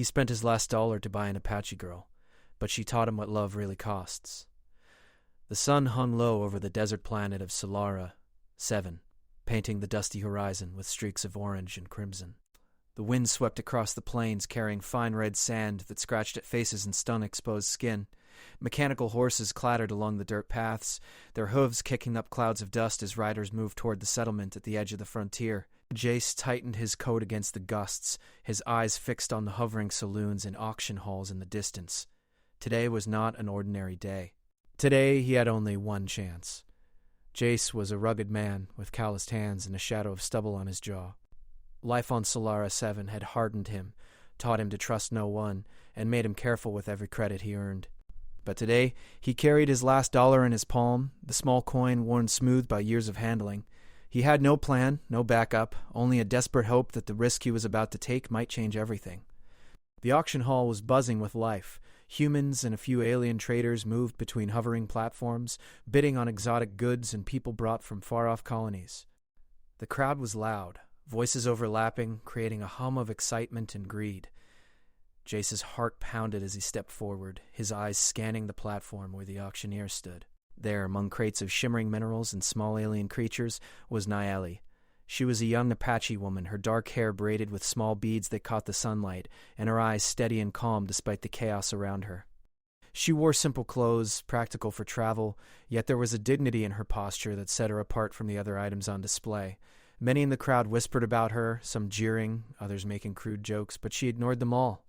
He spent his last dollar to buy an Apache girl, but she taught him what love really costs. The sun hung low over the desert planet of Solara 7, painting the dusty horizon with streaks of orange and crimson. The wind swept across the plains, carrying fine red sand that scratched at faces and stung exposed skin. Mechanical horses clattered along the dirt paths, their hooves kicking up clouds of dust as riders moved toward the settlement at the edge of the frontier. Jace tightened his coat against the gusts, his eyes fixed on the hovering saloons and auction halls in the distance. Today was not an ordinary day. Today he had only one chance. Jace was a rugged man with calloused hands and a shadow of stubble on his jaw. Life on Solara 7 had hardened him, taught him to trust no one, and made him careful with every credit he earned. But today, he carried his last dollar in his palm, the small coin worn smooth by years of handling. He had no plan, no backup, only a desperate hope that the risk he was about to take might change everything. The auction hall was buzzing with life. Humans and a few alien traders moved between hovering platforms, bidding on exotic goods and people brought from far-off colonies. The crowd was loud, voices overlapping, creating a hum of excitement and greed. Jace's heart pounded as he stepped forward, his eyes scanning the platform where the auctioneer stood. There, among crates of shimmering minerals and small alien creatures, was Nayeli. She was a young Apache woman, her dark hair braided with small beads that caught the sunlight, and her eyes steady and calm despite the chaos around her. She wore simple clothes, practical for travel, yet there was a dignity in her posture that set her apart from the other items on display. Many in the crowd whispered about her, some jeering, others making crude jokes, but she ignored them all.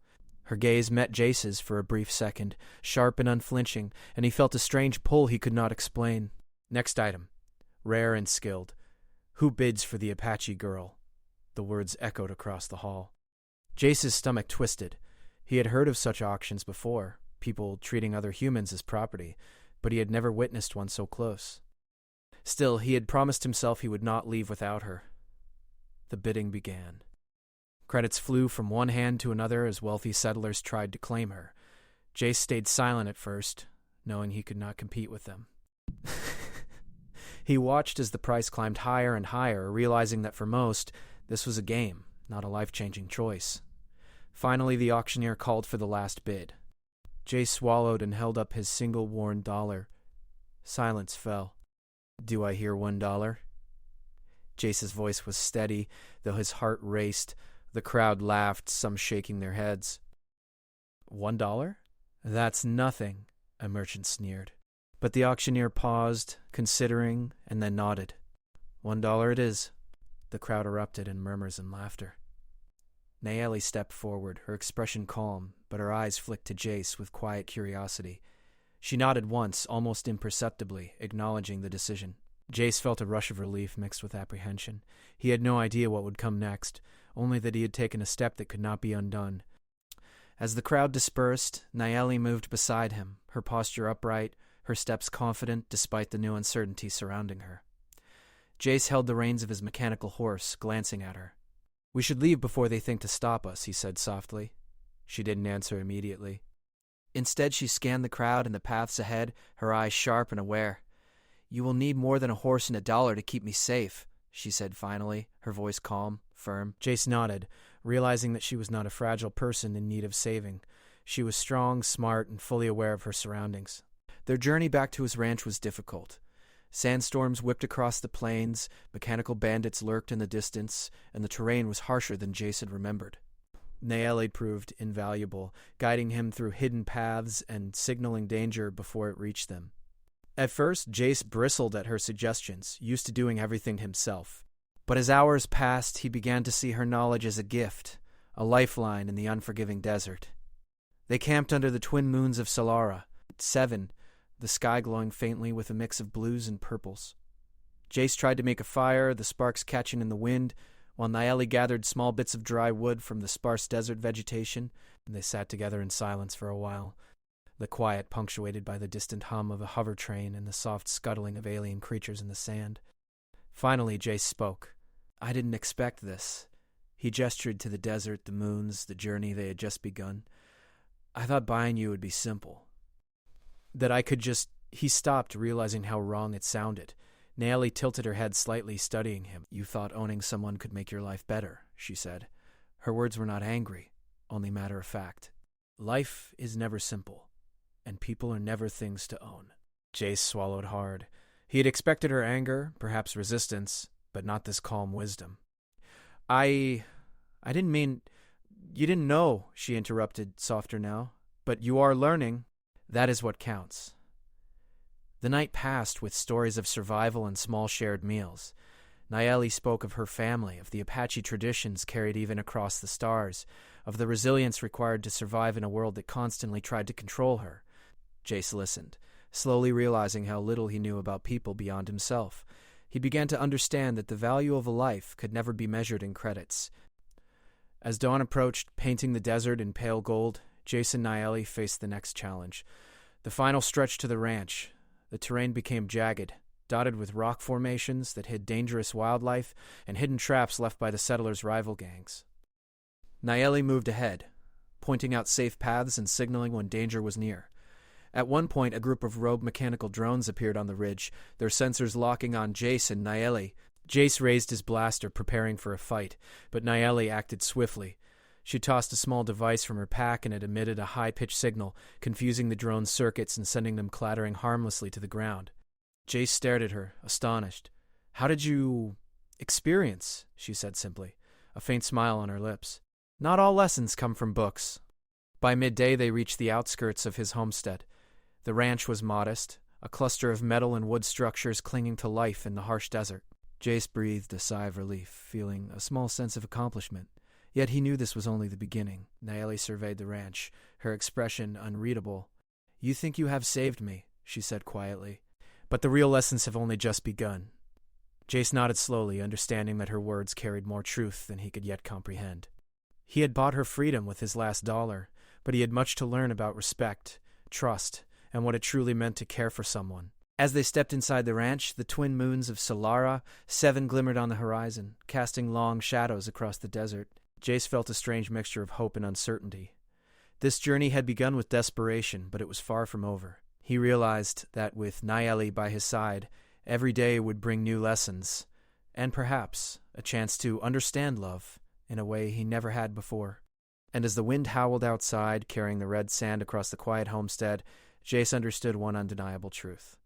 Her gaze met Jace's for a brief second, sharp and unflinching, and he felt a strange pull he could not explain. Next item. Rare and skilled. Who bids for the Apache girl? The words echoed across the hall. Jace's stomach twisted. He had heard of such auctions before, people treating other humans as property, but he had never witnessed one so close. Still, he had promised himself he would not leave without her. The bidding began. Credits flew from one hand to another as wealthy settlers tried to claim her. Jace stayed silent at first, knowing he could not compete with them. He watched as the price climbed higher and higher, realizing that for most, this was a game, not a life-changing choice. Finally, the auctioneer called for the last bid. Jace swallowed and held up his single worn dollar. Silence fell. "Do I hear $1?" Jace's voice was steady, though his heart raced. The crowd laughed, some shaking their heads. $1? That's nothing, a merchant sneered. But the auctioneer paused, considering, and then nodded. $1 it is. The crowd erupted in murmurs and laughter. Nayeli stepped forward, her expression calm, but her eyes flicked to Jace with quiet curiosity. She nodded once, almost imperceptibly, acknowledging the decision. Jace felt a rush of relief mixed with apprehension. He had no idea what would come next, only that he had taken a step that could not be undone. As the crowd dispersed, Nayeli moved beside him, her posture upright, her steps confident despite the new uncertainty surrounding her. Jace held the reins of his mechanical horse, glancing at her. "We should leave before they think to stop us," he said softly. She didn't answer immediately. Instead, she scanned the crowd and the paths ahead, her eyes sharp and aware. "You will need more than a horse and $1 to keep me safe," she said finally, her voice calm, firm. Jace nodded, realizing that she was not a fragile person in need of saving. She was strong, smart, and fully aware of her surroundings. Their journey back to his ranch was difficult. Sandstorms whipped across the plains, mechanical bandits lurked in the distance, and the terrain was harsher than Jace had remembered. Nayeli proved invaluable, guiding him through hidden paths and signaling danger before it reached them. At first, Jace bristled at her suggestions, used to doing everything himself. But as hours passed, he began to see her knowledge as a gift, a lifeline in the unforgiving desert. They camped under the twin moons of Solara, 7, the sky glowing faintly with a mix of blues and purples. Jace tried to make a fire, the sparks catching in the wind, while Nayeli gathered small bits of dry wood from the sparse desert vegetation, and they sat together in silence for a while, the quiet punctuated by the distant hum of a hover train and the soft scuttling of alien creatures in the sand. Finally, Jace spoke. "I didn't expect this." He gestured to the desert, the moons, the journey they had just begun. "I thought buying you would be simple. That I could just—" He stopped, realizing how wrong it sounded. Nayeli tilted her head slightly, studying him. "You thought owning someone could make your life better," she said. Her words were not angry, only matter of fact. Life is never simple, and people are never things to own. Jace swallowed hard. He had expected her anger, perhaps resistance, but not this calm wisdom. I didn't mean... You didn't know, she interrupted, softer now. But you are learning. That is what counts. The night passed with stories of survival and small shared meals. Nayeli spoke of her family, of the Apache traditions carried even across the stars, of the resilience required to survive in a world that constantly tried to control her. Jace listened, slowly realizing how little he knew about people beyond himself. He began to understand that the value of a life could never be measured in credits. As dawn approached, painting the desert in pale gold, Jace and Nayeli faced the next challenge. The final stretch to the ranch. The terrain became jagged, dotted with rock formations that hid dangerous wildlife and hidden traps left by the settlers' rival gangs. Nayeli moved ahead, pointing out safe paths and signaling when danger was near. At one point, a group of rogue mechanical drones appeared on the ridge, their sensors locking on Jace and Nayeli. Jace raised his blaster, preparing for a fight, but Nayeli acted swiftly. She tossed a small device from her pack and it emitted a high-pitched signal, confusing the drone's circuits and sending them clattering harmlessly to the ground. Jace stared at her, astonished. "How did you... experience?" she said simply, a faint smile on her lips. "Not all lessons come from books." By midday they reached the outskirts of his homestead. The ranch was modest, a cluster of metal and wood structures clinging to life in the harsh desert. Jace breathed a sigh of relief, feeling a small sense of accomplishment. Yet he knew this was only the beginning. Nayeli surveyed the ranch, her expression unreadable. "You think you have saved me," she said quietly. "But the real lessons have only just begun." Jace nodded slowly, understanding that her words carried more truth than he could yet comprehend. He had bought her freedom with his last dollar, but he had much to learn about respect, trust, and what it truly meant to care for someone. As they stepped inside the ranch, the twin moons of Solara, 7 glimmered on the horizon, casting long shadows across the desert. Jace felt a strange mixture of hope and uncertainty. This journey had begun with desperation, but it was far from over. He realized that with Nayeli by his side, every day would bring new lessons, and perhaps a chance to understand love in a way he never had before. And as the wind howled outside, carrying the red sand across the quiet homestead, Jace understood one undeniable truth.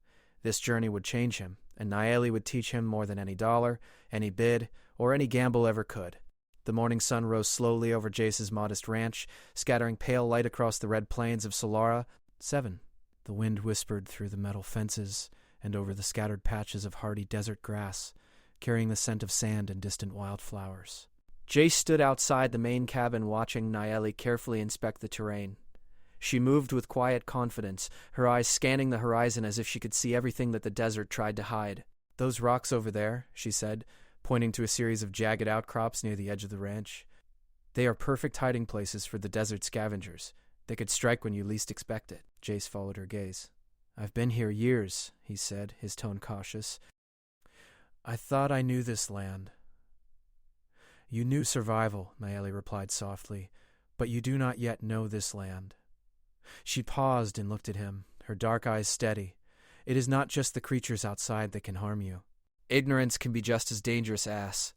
This journey would change him, and Nayeli would teach him more than any dollar, any bid, or any gamble ever could. The morning sun rose slowly over Jace's modest ranch, scattering pale light across the red plains of Solara. 7. The wind whispered through the metal fences and over the scattered patches of hardy desert grass, carrying the scent of sand and distant wildflowers. Jace stood outside the main cabin watching Nayeli carefully inspect the terrain. She moved with quiet confidence, her eyes scanning the horizon as if she could see everything that the desert tried to hide. "Those rocks over there," she said, pointing to a series of jagged outcrops near the edge of the ranch. "They are perfect hiding places for the desert scavengers. They could strike when you least expect it." Jace followed her gaze. "I've been here years," he said, his tone cautious. "I thought I knew this land." "You knew survival," Nayeli replied softly, "but you do not yet know this land." She paused and looked at him, her dark eyes steady. "It is not just the creatures outside that can harm you. Ignorance can be just as dangerous as..."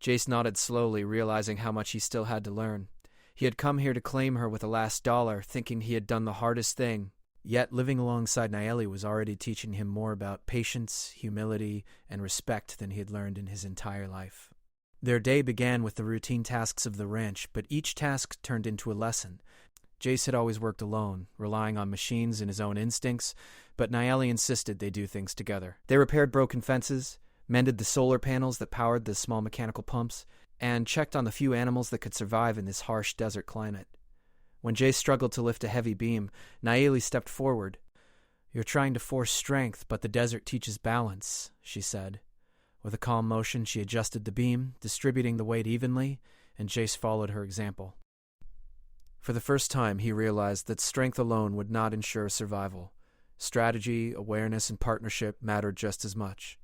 Jace nodded slowly, realizing how much he still had to learn. He had come here to claim her with a last dollar, thinking he had done the hardest thing. Yet living alongside Nayeli was already teaching him more about patience, humility, and respect than he had learned in his entire life. Their day began with the routine tasks of the ranch, but each task turned into a lesson. Jace had always worked alone, relying on machines and his own instincts, but Nayeli insisted they do things together. They repaired broken fences, mended the solar panels that powered the small mechanical pumps, and checked on the few animals that could survive in this harsh desert climate. When Jace struggled to lift a heavy beam, Nayeli stepped forward. "You're trying to force strength, but the desert teaches balance," she said. With a calm motion, she adjusted the beam, distributing the weight evenly, and Jace followed her example. For the first time, he realized that strength alone would not ensure survival. Strategy, awareness, and partnership mattered just as much.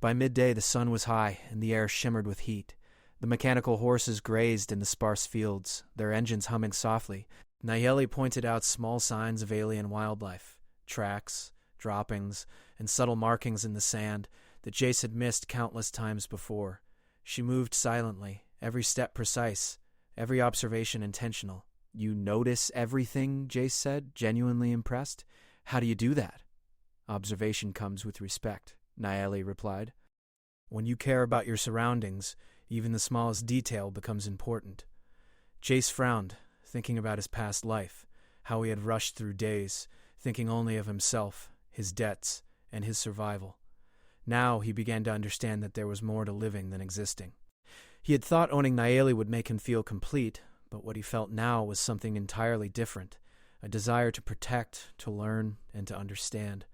By midday, the sun was high, and the air shimmered with heat. The mechanical horses grazed in the sparse fields, their engines humming softly. Nayeli pointed out small signs of alien wildlife, tracks, droppings, and subtle markings in the sand that Jace had missed countless times before. She moved silently, every step precise, every observation intentional. You notice everything, Jace said, genuinely impressed. How do you do that? Observation comes with respect, Nayeli replied. When you care about your surroundings, even the smallest detail becomes important. Jace frowned, thinking about his past life, how he had rushed through days, thinking only of himself, his debts, and his survival. Now he began to understand that there was more to living than existing. He had thought owning Nayeli would make him feel complete, but what he felt now was something entirely different, a desire to protect, to learn, and to understand.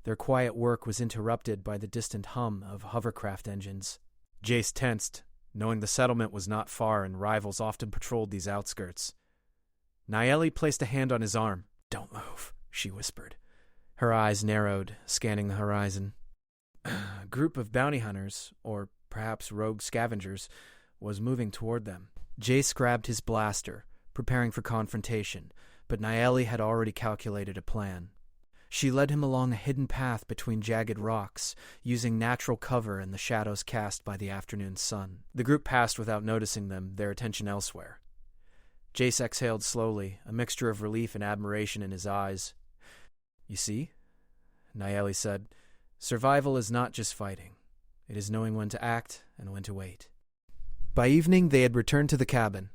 Their quiet work was interrupted by the distant hum of hovercraft engines. Jace tensed, knowing the settlement was not far and rivals often patrolled these outskirts. Nayeli placed a hand on his arm. "Don't move," she whispered. Her eyes narrowed, scanning the horizon. A group of bounty hunters, or perhaps rogue scavengers, was moving toward them. Jace grabbed his blaster, preparing for confrontation, but Nayeli had already calculated a plan. She led him along a hidden path between jagged rocks, using natural cover in the shadows cast by the afternoon sun. The group passed without noticing them, their attention elsewhere. Jace exhaled slowly, a mixture of relief and admiration in his eyes. "You see," Nayeli said, "survival is not just fighting. It is knowing when to act and when to wait." By evening, they had returned to the cabin.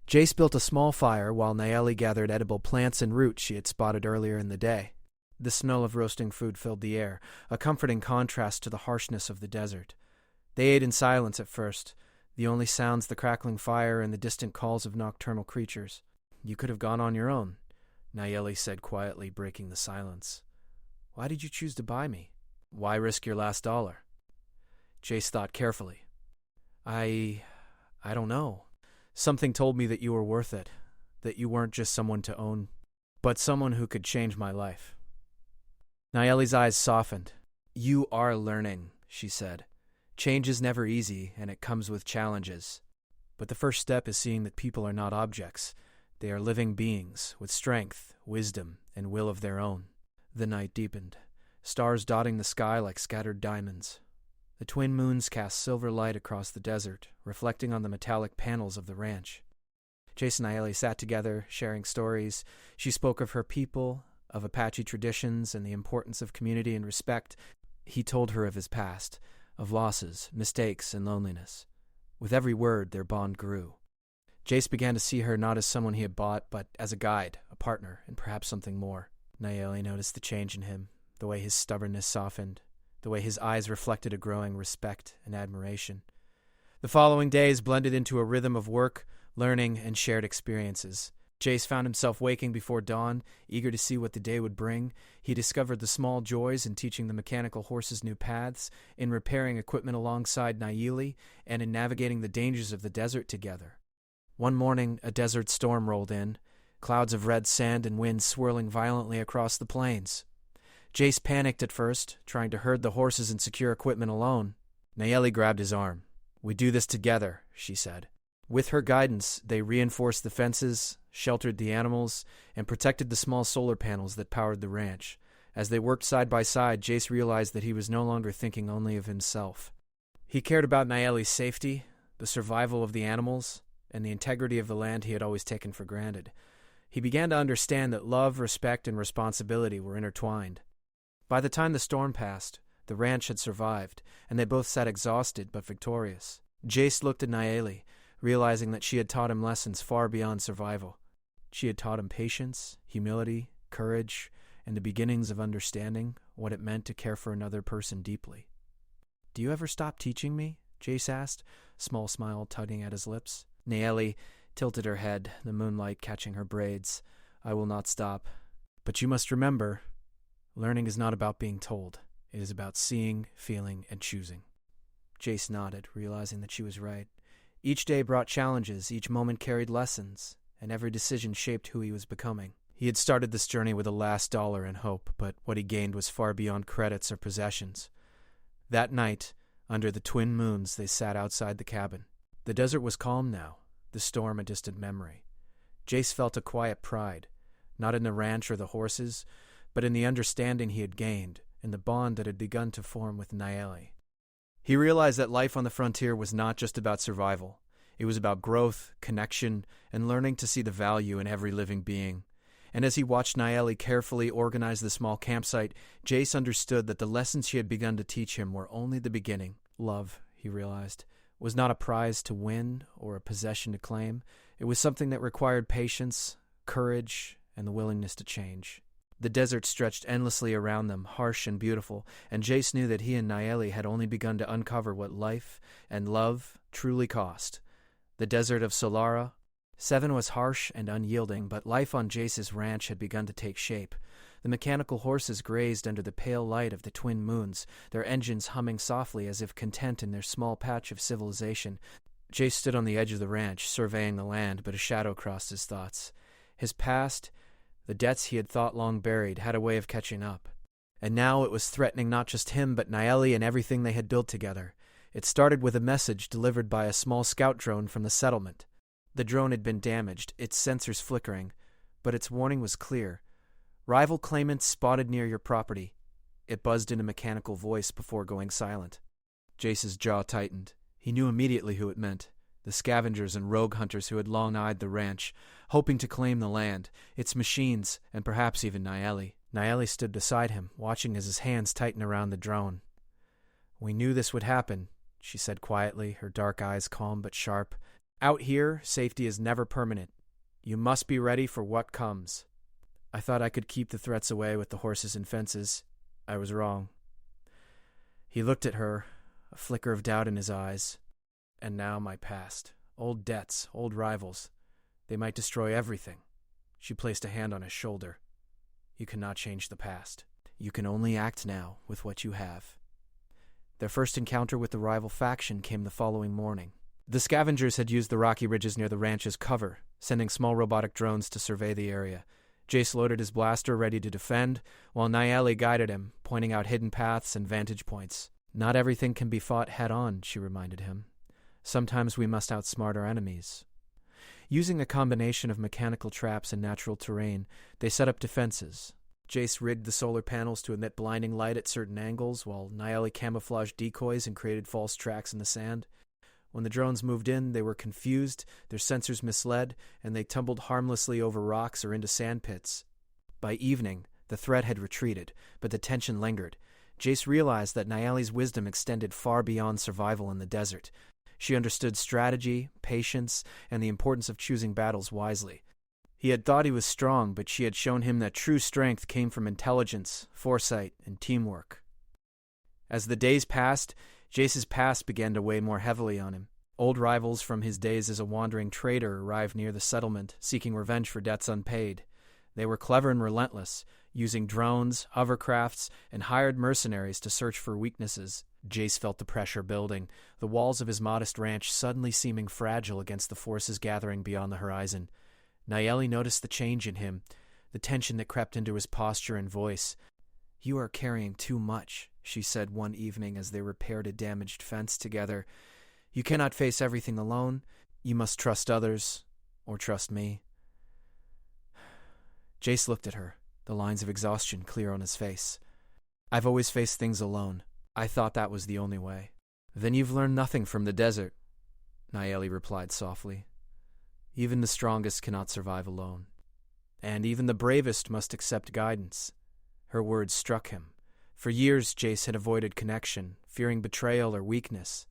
Jace built a small fire while Nayeli gathered edible plants and roots she had spotted earlier in the day. The smell of roasting food filled the air, a comforting contrast to the harshness of the desert. They ate in silence at first, the only sounds the crackling fire and the distant calls of nocturnal creatures. "You could have gone on your own," Nayeli said quietly, breaking the silence. "Why did you choose to buy me? Why risk your last dollar?" Jace thought carefully. I don't know. Something told me that you were worth it, that you weren't just someone to own, but someone who could change my life." Nayeli's eyes softened. "You are learning," she said. "Change is never easy, and it comes with challenges. But the first step is seeing that people are not objects. They are living beings, with strength, wisdom, and will of their own." The night deepened, stars dotting the sky like scattered diamonds. The twin moons cast silver light across the desert, reflecting on the metallic panels of the ranch. Jace and Nayeli sat together, sharing stories. She spoke of her people, of Apache traditions, and the importance of community and respect. He told her of his past, of losses, mistakes, and loneliness. With every word, their bond grew. Jace began to see her not as someone he had bought, but as a guide, a partner, and perhaps something more. Nayeli noticed the change in him, the way his stubbornness softened, the way his eyes reflected a growing respect and admiration. The following days blended into a rhythm of work, learning, and shared experiences. Jace found himself waking before dawn, eager to see what the day would bring. He discovered the small joys in teaching the mechanical horses new paths, in repairing equipment alongside Nayeli, and in navigating the dangers of the desert together. One morning, a desert storm rolled in, clouds of red sand and wind swirling violently across the plains. Jace panicked at first, trying to herd the horses and secure equipment alone. Nayeli grabbed his arm. "We do this together," she said. With her guidance, they reinforced the fences, sheltered the animals, and protected the small solar panels that powered the ranch. As they worked side by side, Jace realized that he was no longer thinking only of himself. He cared about Nayeli's safety, the survival of the animals, and the integrity of the land he had always taken for granted. He began to understand that love, respect, and responsibility were intertwined. By the time the storm passed, the ranch had survived, and they both sat exhausted but victorious. Jace looked at Nayeli, realizing that she had taught him lessons far beyond survival. She had taught him patience, humility, courage, and the beginnings of understanding what it meant to care for another person deeply. "Do you ever stop teaching me?" Jace asked, a small smile tugging at his lips. Nayeli tilted her head, the moonlight catching her braids. "I will not stop. But you must remember, learning is not about being told. It is about seeing, feeling, and choosing." Jace nodded, realizing that she was right. Each day brought challenges, each moment carried lessons, and every decision shaped who he was becoming. He had started this journey with a last dollar in hope, but what he gained was far beyond credits or possessions. That night, under the twin moons, they sat outside the cabin. The desert was calm now, the storm a distant memory. Jace felt a quiet pride, not in the ranch or the horses, but in the understanding he had gained, in the bond that had begun to form with Nayeli. He realized that life on the frontier was not just about survival. It was about growth, connection, and learning to see the value in every living being. And as he watched Nayeli carefully organize the small campsite, Jace understood that the lessons she had begun to teach him were only the beginning. Love, he realized, was not a prize to win or a possession to claim. It was something that required patience, courage, and the willingness to change. The desert stretched endlessly around them, harsh and beautiful, and Jace knew that he and Nayeli had only begun to uncover what life and love truly cost. The desert of Solara. Seven was harsh and unyielding, but life on Jace's ranch had begun to take shape. The mechanical horses grazed under the pale light of the twin moons, their engines humming softly as if content in their small patch of civilization. Jace stood on the edge of the ranch, surveying the land, but a shadow crossed his thoughts. His past, the debts he had thought long buried, had a way of catching up. And now it was threatening not just him, but Nayeli and everything they had built together. It started with a message delivered by a small scout drone from the settlement. The drone had been damaged, its sensors flickering, but its warning was clear. Rival claimants spotted near your property. It buzzed in a mechanical voice before going silent. Jace's jaw tightened. He knew immediately who it meant. The scavengers and rogue hunters who had long eyed the ranch, hoping to claim the land, its machines, and perhaps even Nayeli. Nayeli stood beside him, watching as his hands tightened around the drone. "We knew this would happen," she said quietly, her dark eyes calm but sharp. "Out here, safety is never permanent. You must be ready for what comes." "I thought I could keep the threats away with the horses and fences. I was wrong." He looked at her, a flicker of doubt in his eyes. "And now my past. Old debts, old rivals. They might destroy everything." She placed a hand on his shoulder. "You cannot change the past. You can only act now with what you have." Their first encounter with the rival faction came the following morning. The scavengers had used the rocky ridges near the ranch as cover, sending small robotic drones to survey the area. Jace loaded his blaster ready to defend, while Nayeli guided him, pointing out hidden paths and vantage points. "Not everything can be fought head-on," she reminded him. "Sometimes we must outsmart our enemies." Using a combination of mechanical traps and natural terrain, they set up defenses. Jace rigged the solar panels to emit blinding light at certain angles, while Nayeli camouflaged decoys and created false tracks in the sand. When the drones moved in, they were confused, their sensors misled, and they tumbled harmlessly over rocks or into sand pits. By evening, the threat had retreated, but the tension lingered. Jace realized that Nayeli's wisdom extended far beyond survival in the desert. She understood strategy, patience, and the importance of choosing battles wisely. He had thought he was strong, but she had shown him that true strength came from intelligence, foresight, and teamwork. As the days passed, Jace's past began to weigh more heavily on him. Old rivals from his days as a wandering trader arrived near the settlement, seeking revenge for debts unpaid. They were clever and relentless, using drones, hovercrafts, and hired mercenaries to search for weaknesses. Jace felt the pressure building, the walls of his modest ranch suddenly seeming fragile against the forces gathering beyond the horizon. Nayeli noticed the change in him, the tension that crept into his posture and voice. "You are carrying too much," she said one evening as they repaired a damaged fence together. "You cannot face everything alone. You must trust others, or trust me." Jace looked at her, the lines of exhaustion clear on his face. "I've always faced things alone. I thought that was the only way." "Then you've learned nothing from the desert," Nayeli replied softly. "Even the strongest cannot survive alone. And even the bravest must accept guidance." Her words struck him. For years, Jace had avoided connection, fearing betrayal or weakness.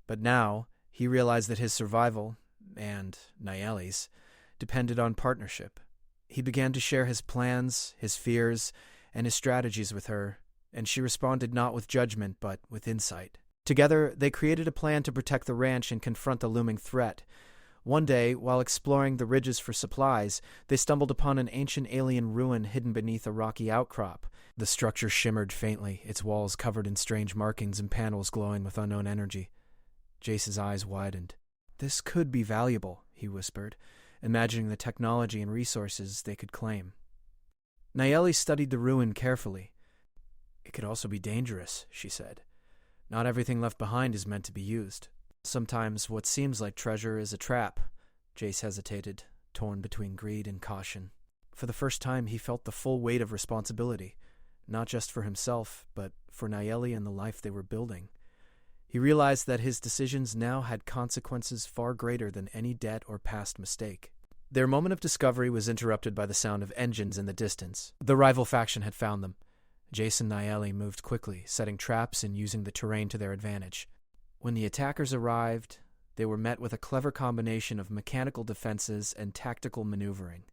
But now, he realized that his survival, and Nayeli's, depended on partnership. He began to share his plans, his fears, and his strategies with her, and she responded not with judgment, but with insight. Together, they created a plan to protect the ranch and confront the looming threat. One day, while exploring the ridges for supplies, they stumbled upon an ancient alien ruin hidden beneath a rocky outcrop. The structure shimmered faintly, its walls covered in strange markings and panels glowing with unknown energy. Jace's eyes widened. "This could be valuable," he whispered, imagining the technology and resources they could claim. Nayeli studied the ruin carefully. "It could also be dangerous," she said. "Not everything left behind is meant to be used. Sometimes what seems like treasure is a trap." Jace hesitated, torn between greed and caution. For the first time, he felt the full weight of responsibility, not just for himself, but for Nayeli and the life they were building. He realized that his decisions now had consequences far greater than any debt or past mistake. Their moment of discovery was interrupted by the sound of engines in the distance. The rival faction had found them. Jace and Nayeli moved quickly, setting traps and using the terrain to their advantage. When the attackers arrived, they were met with a clever combination of mechanical defenses and tactical maneuvering.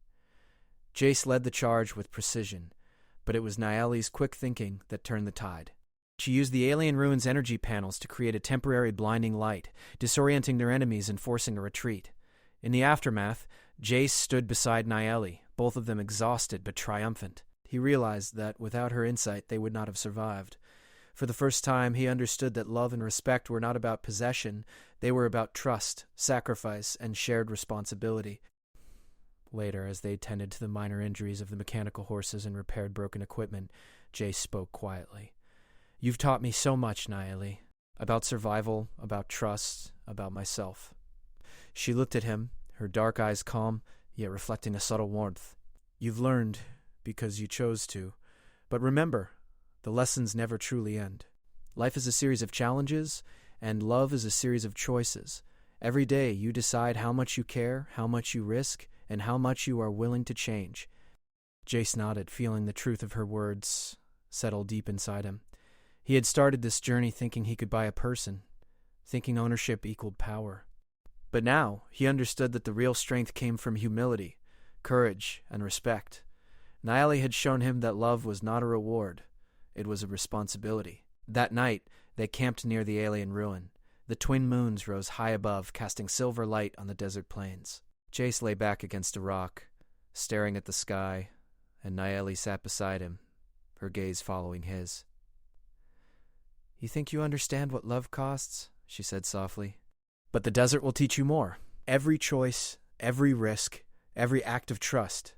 Jace led the charge with precision, but it was Nayeli's quick thinking that turned the tide. She used the alien ruins' energy panels to create a temporary blinding light, disorienting their enemies and forcing a retreat. In the aftermath, Jace stood beside Nayeli, both of them exhausted but triumphant. He realized that without her insight, they would not have survived. For the first time, he understood that love and respect were not about possession, they were about trust, sacrifice, and shared responsibility. Later, as they tended to the minor injuries of the mechanical horses and repaired broken equipment, Jace spoke quietly. "You've taught me so much, Nayeli. About survival, about trust, about myself." She looked at him, her dark eyes calm, yet reflecting a subtle warmth. "You've learned because you chose to. But remember, the lessons never truly end. Life is a series of challenges, and love is a series of choices. Every day you decide how much you care, how much you risk, and how much you are willing to change." Jace nodded, feeling the truth of her words settle deep inside him. He had started this journey thinking he could buy a person, thinking ownership equaled power. But now he understood that the real strength came from humility, courage, and respect. Nayeli had shown him that love was not a reward, it was a responsibility. That night, they camped near the alien ruin. The twin moons rose high above, casting silver light on the desert plains. Jace lay back against a rock, staring at the sky, and Nayeli sat beside him, her gaze following his. "You think you understand what love costs?" she said softly. "But the desert will teach you more. Every choice, every risk, every act of trust,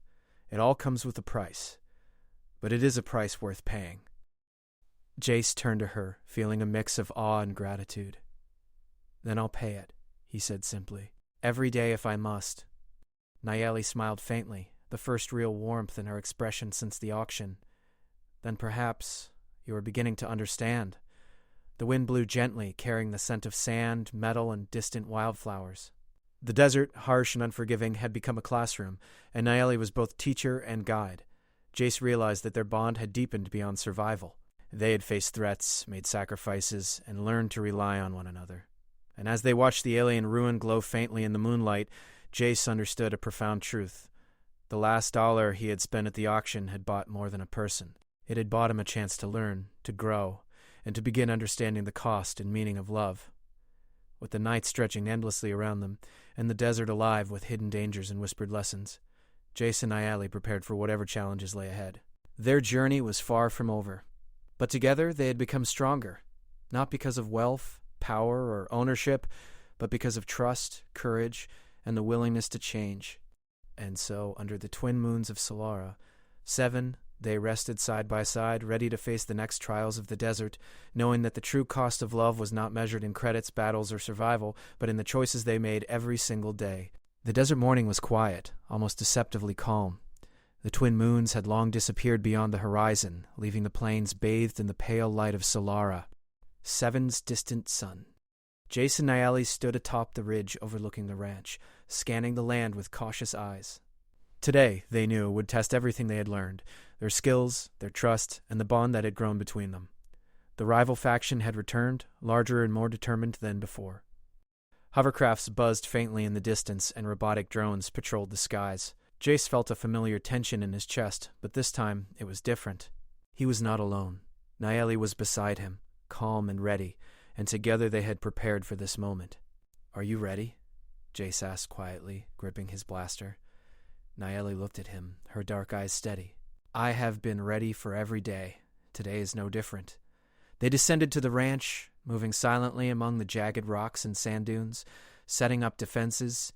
it all comes with a price. But it is a price worth paying." Jace turned to her, feeling a mix of awe and gratitude. "Then I'll pay it," he said simply. "Every day if I must." Nayeli smiled faintly, the first real warmth in her expression since the auction. "Then perhaps you are beginning to understand." The wind blew gently, carrying the scent of sand, metal, and distant wildflowers. The desert, harsh and unforgiving, had become a classroom, and Nayeli was both teacher and guide. Jace realized that their bond had deepened beyond survival. They had faced threats, made sacrifices, and learned to rely on one another. And as they watched the alien ruin glow faintly in the moonlight, Jace understood a profound truth. The last dollar he had spent at the auction had bought more than a person. It had bought him a chance to learn, to grow, and to begin understanding the cost and meaning of love. With the night stretching endlessly around them, and the desert alive with hidden dangers and whispered lessons, Jace and Nayeli prepared for whatever challenges lay ahead. Their journey was far from over, but together they had become stronger, not because of wealth, power, or ownership, but because of trust, courage, and the willingness to change. And so, under the twin moons of Solara, 7, they rested side by side, ready to face the next trials of the desert, knowing that the true cost of love was not measured in credits, battles, or survival, but in the choices they made every single day. The desert morning was quiet, almost deceptively calm. The twin moons had long disappeared beyond the horizon, leaving the plains bathed in the pale light of Solara, 7's distant sun. Jace and Nayeli stood atop the ridge overlooking the ranch, scanning the land with cautious eyes. Today, they knew, would test everything they had learned, their skills, their trust, and the bond that had grown between them. The rival faction had returned, larger and more determined than before. Hovercrafts buzzed faintly in the distance, and robotic drones patrolled the skies. Jace felt a familiar tension in his chest, but this time it was different. He was not alone. Nayeli was beside him, calm and ready, and together they had prepared for this moment. "Are you ready?" Jace asked quietly, gripping his blaster. Nayeli looked at him, her dark eyes steady. "I have been ready for every day. Today is no different." They descended to the ranch, moving silently among the jagged rocks and sand dunes, setting up defenses.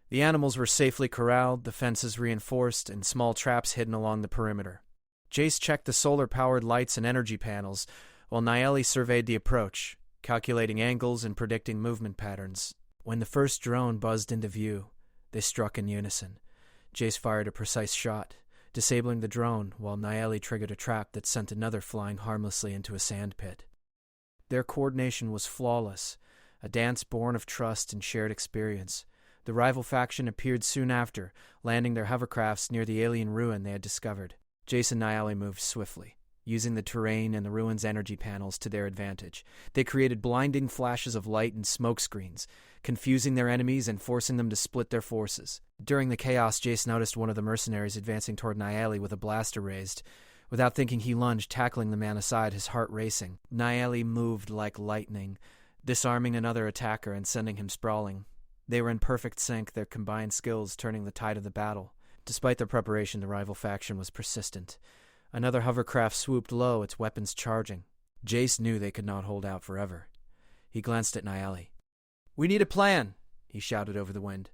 The animals were safely corralled, the fences reinforced, and small traps hidden along the perimeter. Jace checked the solar-powered lights and energy panels, while Nayeli surveyed the approach, calculating angles and predicting movement patterns. When the first drone buzzed into view, they struck in unison. Jace fired a precise shot, disabling the drone, while Nayeli triggered a trap that sent another flying harmlessly into a sand pit. Their coordination was flawless, a dance born of trust and shared experience. The rival faction appeared soon after, landing their hovercrafts near the alien ruin they had discovered. Jace and Nayeli moved swiftly, using the terrain and the ruin's energy panels to their advantage. They created blinding flashes of light and smoke screens, confusing their enemies and forcing them to split their forces. During the chaos, Jace noticed one of the mercenaries advancing toward Nayeli with a blaster raised. Without thinking, he lunged, tackling the man aside, his heart racing. Nayeli moved like lightning, disarming another attacker and sending him sprawling. They were in perfect sync, their combined skills turning the tide of the battle. Despite their preparation, the rival faction was persistent. Another hovercraft swooped low, its weapons charging. Jace knew they could not hold out forever. He glanced at Nayeli. "We need a plan," he shouted over the wind.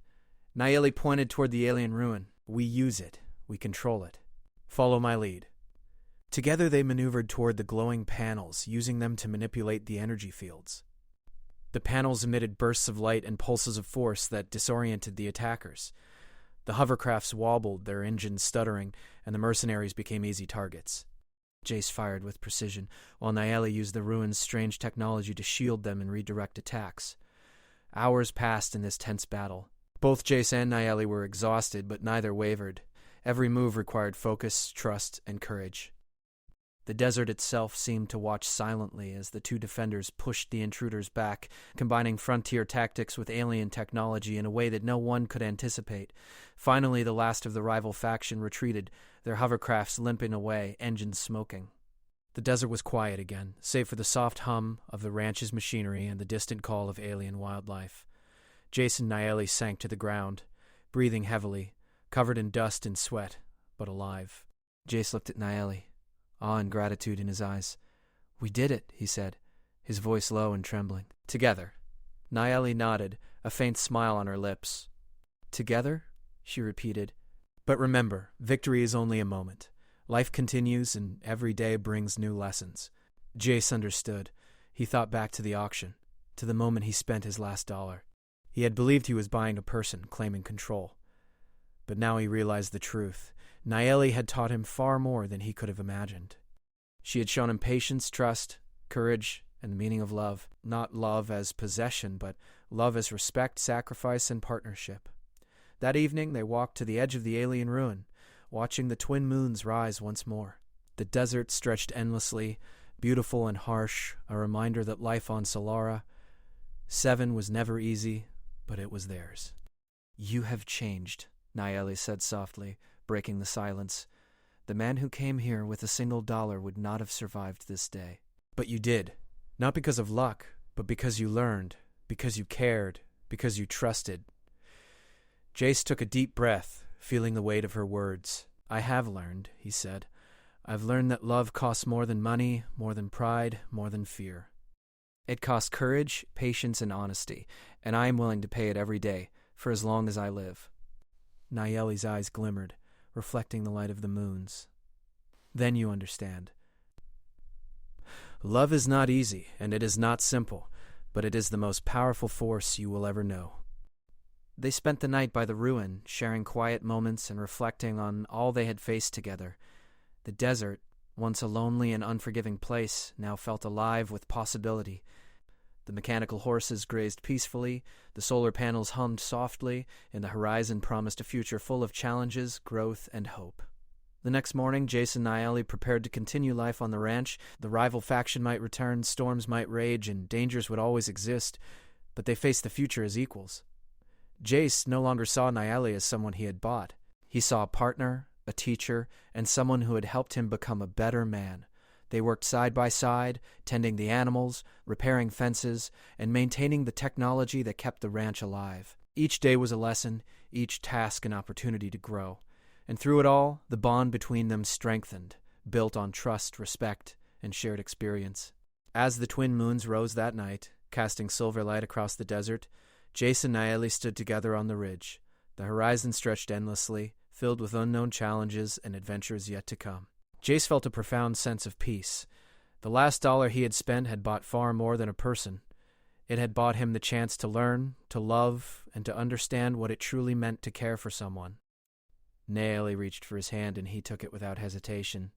Nayeli pointed toward the alien ruin. "We use it. We control it. Follow my lead." Together they maneuvered toward the glowing panels, using them to manipulate the energy fields. The panels emitted bursts of light and pulses of force that disoriented the attackers. The hovercrafts wobbled, their engines stuttering, and the mercenaries became easy targets. Jace fired with precision, while Nayeli used the ruin's strange technology to shield them and redirect attacks. Hours passed in this tense battle. Both Jace and Nayeli were exhausted, but neither wavered. Every move required focus, trust, and courage. The desert itself seemed to watch silently as the two defenders pushed the intruders back, combining frontier tactics with alien technology in a way that no one could anticipate. Finally, the last of the rival faction retreated, their hovercrafts limping away, engines smoking. The desert was quiet again, save for the soft hum of the ranch's machinery and the distant call of alien wildlife. Jace and Nayeli sank to the ground, breathing heavily, covered in dust and sweat, but alive. Jace looked at Nayeli, awe and gratitude in his eyes. "We did it," he said, his voice low and trembling. "Together." Nayeli nodded, a faint smile on her lips. "Together?" she repeated. "But remember, victory is only a moment. Life continues, and every day brings new lessons." Jace understood. He thought back to the auction, to the moment he spent his last dollar. He had believed he was buying a person, claiming control. But now he realized the truth. Nayeli had taught him far more than he could have imagined. She had shown him patience, trust, courage, and the meaning of love. Not love as possession, but love as respect, sacrifice, and partnership. That evening, they walked to the edge of the alien ruin, watching the twin moons rise once more. The desert stretched endlessly, beautiful and harsh, a reminder that life on Solara, 7 was never easy, but it was theirs. "You have changed," Nayeli said softly, breaking the silence. "The man who came here with a single dollar would not have survived this day. But you did. Not because of luck, but because you learned, because you cared, because you trusted." Jace took a deep breath, feeling the weight of her words. "I have learned," he said. "I've learned that love costs more than money, more than pride, more than fear. It costs courage, patience, and honesty, and I am willing to pay it every day, for as long as I live." Nayeli's eyes glimmered, reflecting the light of the moons. "Then you understand. Love is not easy, and it is not simple, but it is the most powerful force you will ever know." They spent the night by the ruin, sharing quiet moments and reflecting on all they had faced together. The desert, once a lonely and unforgiving place, now felt alive with possibility. The mechanical horses grazed peacefully, the solar panels hummed softly, and the horizon promised a future full of challenges, growth, and hope. The next morning, Jace and Nayeli prepared to continue life on the ranch. The rival faction might return, storms might rage, and dangers would always exist, but they faced the future as equals. Jace no longer saw Nayeli as someone he had bought. He saw a partner, a teacher, and someone who had helped him become a better man. They worked side by side, tending the animals, repairing fences, and maintaining the technology that kept the ranch alive. Each day was a lesson, each task an opportunity to grow. And through it all, the bond between them strengthened, built on trust, respect, and shared experience. As the twin moons rose that night, casting silver light across the desert, Jace and Nayeli stood together on the ridge. The horizon stretched endlessly, filled with unknown challenges and adventures yet to come. Jace felt a profound sense of peace. The last dollar he had spent had bought far more than a person. It had bought him the chance to learn, to love, and to understand what it truly meant to care for someone. Nayeli reached for his hand, and he took it without hesitation.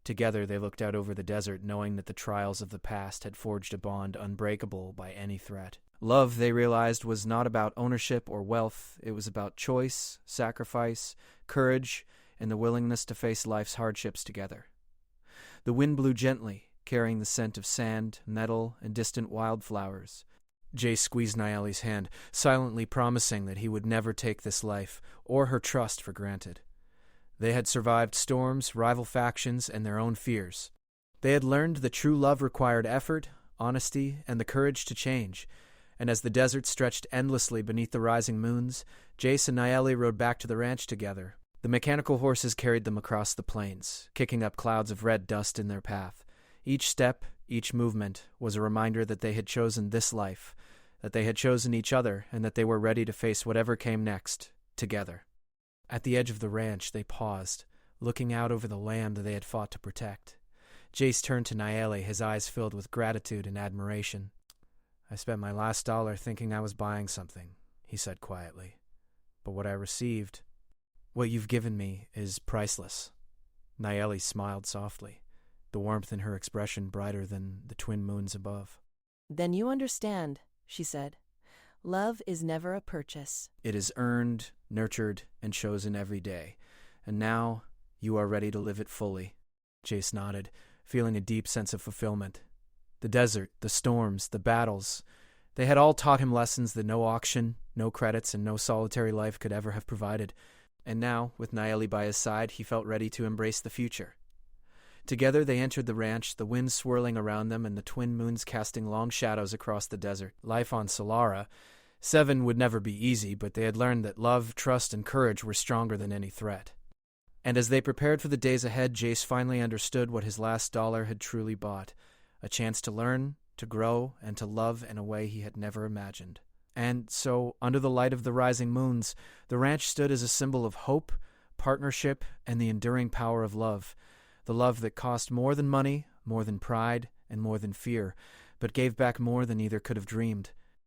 Together they looked out over the desert, knowing that the trials of the past had forged a bond unbreakable by any threat. Love, they realized, was not about ownership or wealth. It was about choice, sacrifice, courage, and the willingness to face life's hardships together. The wind blew gently, carrying the scent of sand, metal, and distant wildflowers. Jay squeezed Nayeli's hand, silently promising that he would never take this life or her trust for granted. They had survived storms, rival factions, and their own fears. They had learned that true love required effort, honesty, and the courage to change. And as the desert stretched endlessly beneath the rising moons, Jace and Nayeli rode back to the ranch together. The mechanical horses carried them across the plains, kicking up clouds of red dust in their path. Each step, each movement, was a reminder that they had chosen this life, that they had chosen each other, and that they were ready to face whatever came next, together. At the edge of the ranch, they paused, looking out over the land they had fought to protect. Jace turned to Nayeli, his eyes filled with gratitude and admiration. "I spent my last dollar thinking I was buying something," he said quietly. "But what I received, what you've given me, is priceless." Nayeli smiled softly, the warmth in her expression brighter than the twin moons above. "Then you understand," she said. "Love is never a purchase. It is earned, nurtured, and chosen every day. And now you are ready to live it fully." Jace nodded, feeling a deep sense of fulfillment. The desert, the storms, the battles, they had all taught him lessons that no auction, no credits, and no solitary life could ever have provided. And now, with Nayeli by his side, he felt ready to embrace the future. Together they entered the ranch, the wind swirling around them and the twin moons casting long shadows across the desert. Life on Solara, 7 would never be easy, but they had learned that love, trust, and courage were stronger than any threat. And as they prepared for the days ahead, Jace finally understood what his last dollar had truly bought: a chance to learn, to grow, and to love in a way he had never imagined. And so, under the light of the rising moons, the ranch stood as a symbol of hope, partnership, and the enduring power of love. The love that cost more than money, more than pride, and more than fear, but gave back more than either could have dreamed.